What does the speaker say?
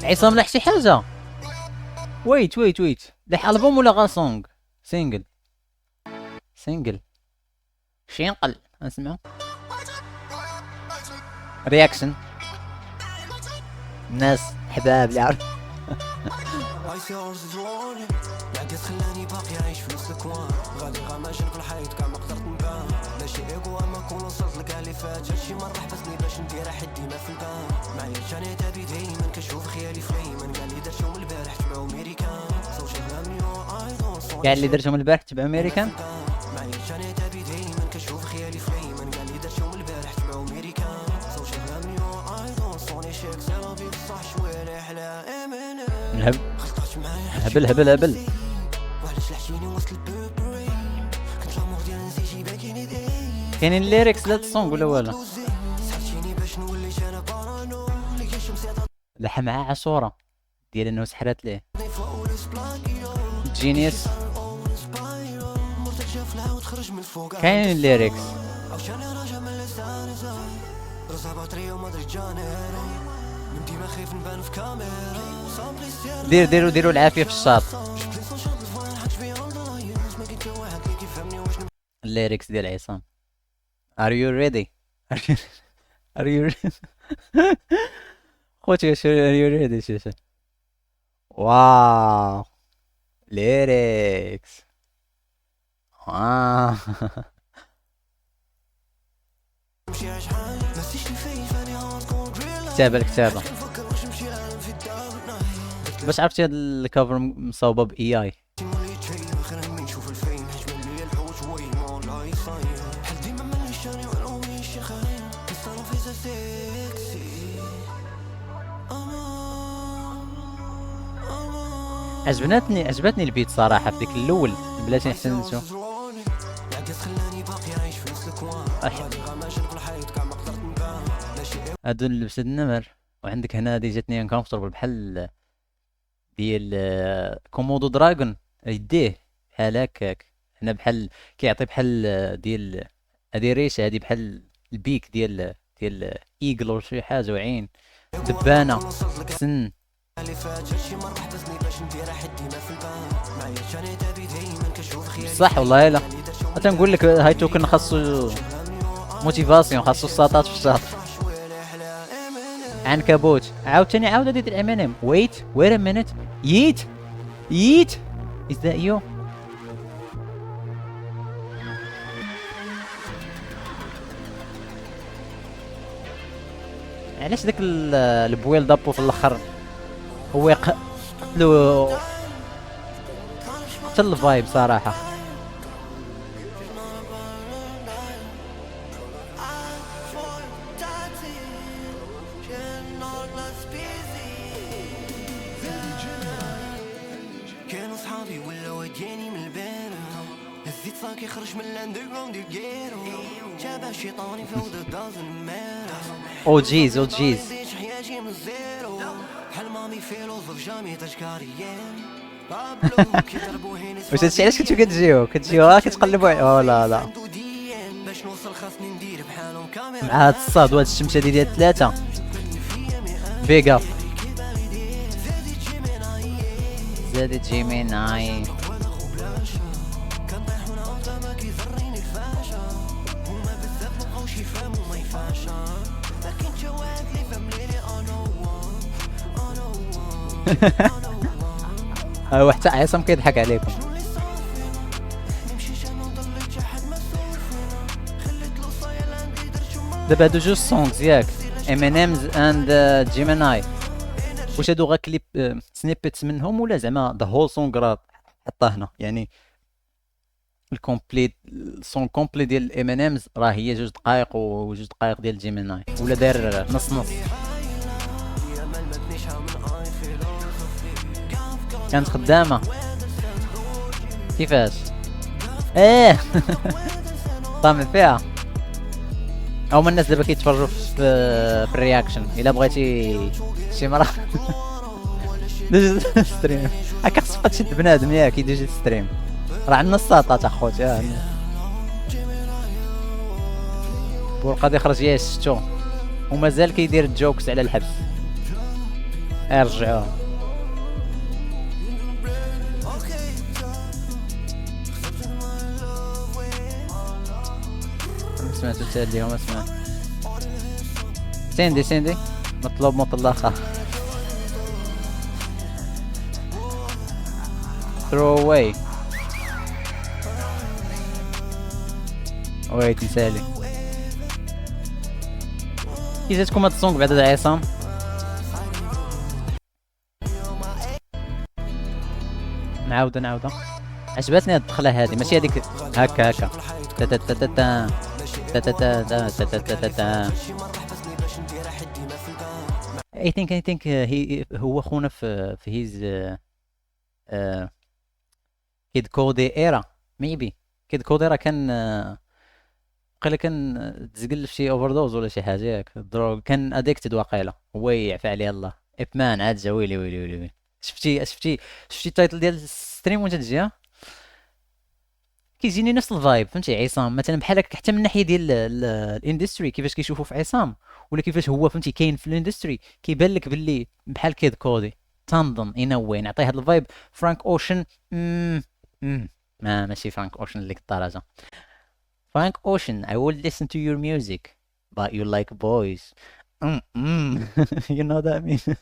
عصام لح شي حاجه. ويت لح البوم ولا غا سونغ؟ سينجل شينقل. نسمعو رياكشن الناس حباب اللي عارف. العكس خلاني باقي عايش في نفس الكوان، غادي غاماجن في الحيط كاع ما قدرت نبان، ماشي ايكو اما كون وصلت لكاع اللي فات، هادشي مرة حبسني باش ندير حدي ما في البان، معايا جاني تابي دايما كنشوف خيالي في ايمن، كاع اللي درتهم البارح تبعو امريكان، صوتي غاميو ايضا كاع اللي درتهم البارح تبعو امريكان، معايا جاني تابي دايما كنشوف خيالي في ايمن، كاع اللي درتهم البارح تبعو امريكان، صوتي غاميو ايضا صوني شيك سيرابي بصح شويه لحلا امن هبل كاينين الليركس لهاد السونغ ولا والو؟ لحى معاه عاشورة ديال انه سحرات ليه جينيوس. كاينين الليركس ديروا العافية في الشاط. الليركس ديال عصام Are you ready? Are you ready? خوتي are you ready شاشة؟ واو lyrics واو الكتابة باش عرفتي هاد الكفر مصوبة ب AI. عجبتني البيت صراحة في ديك الأول بلاتي نحسن نشوف. هادو لبسة النمر، وعندك هنا هادي جاتني انكمفورتبل بحال ديال كومودو دراغون يديه بحال هكاك، هنا بحال كيعطي بحال ديال هادي ريشه، هادي بحال البيك ديال ايجل ولا شي حاجه، وعين دبانه سن صح والله. لا تنقول لك هاي توكن خاصو موتيفاسيون، خاصو الساطات في الشاط. عنكبوت عاوتاني عاود هادي ديال ام ان ام. ويت ا مينيت ييت از ذات يو. علاش داك البويل دابو في الاخر هو قتلو حتى الفايب صراحه. كانوا صحابي ولاو جاني من البال، هزيت صاكي خرج من الاندرغراوند ديال كيرو، جابها شيطاني فوضى دازن مان. او جيز بحال مامي فيلوزوف جامي تشكاريين بابلو كيضربوا هنا. واش هادشي علاش كتجيو كتقلبوا؟ او لا باش نوصل خاصني ندير بحالهم كاميرا مع هاد الصاد وهاد الشمشه ديال 3 بيغا زادت جيميناي. هو حتى عصام كيضحك عليكم. دابا هادو جوج سونغز ياك M&M's اند جيميناي، واش هادو غا كليب سنيبيتس منهم ولا زعما ذا هول سونغ راه حطاه هنا؟ يعني الكومبليت سون كومبلي ديال M&M's راه هي 2 دقائق و2 دقائق ديال جيميناي، ولا داير نص كانت خدامه كيفاش؟ طامع فيها. هما الناس دابا كيتفرجوا في الرياكشن. الا بغيتي شي مرة دوز ستريم هكا خصك تشد بنادم ياك يدوز ستريم، راه عندنا الساطات اخوتي. بورقادي خرج يا شتو ومازال كيدير جوكس على الحبس. ارجعوه. ما سمعتو حتى اليوم، ما سمعت. سيندي سيندي مطلوب مطلقة. throw away. ويت نسالي كي جاتكم هاد السونغ بعد عصام؟ نعاودو. عجبتني هاد الدخله هادي، ماشي هاديك هكا هكا تا تا تا تا تا تا تا تا تا تا تا تا تا. I think هو خونا في هيز كيد كودي ايرا ميبي. كيد كودي راه كان قيلا كان تزقل في شي اوفر دوز ولا شي حاجه ياك دروغ، كان اديكتد واقيلا، هو يعفى عليه الله. ابمان عاد جا ويلي ويلي ويلي. شفتي التايتل ديال الستريم وانت تجي؟ كيجيني نفس الفايب فهمتي عصام، مثلا بحال هكا حتى من ناحيه ديال الاندستري كيفاش كيشوفوا في عصام، ولا كيفاش هو فهمتي كاين في الاندستري، كيبان لك باللي بحال كيد كودي. تنظن ينوي نعطيه هاد الفايب. فرانك اوشن ما ماشي فرانك اوشن اللي الدرجه. فرانك اوشن I will listen to your music but you like boys. you know that I mean.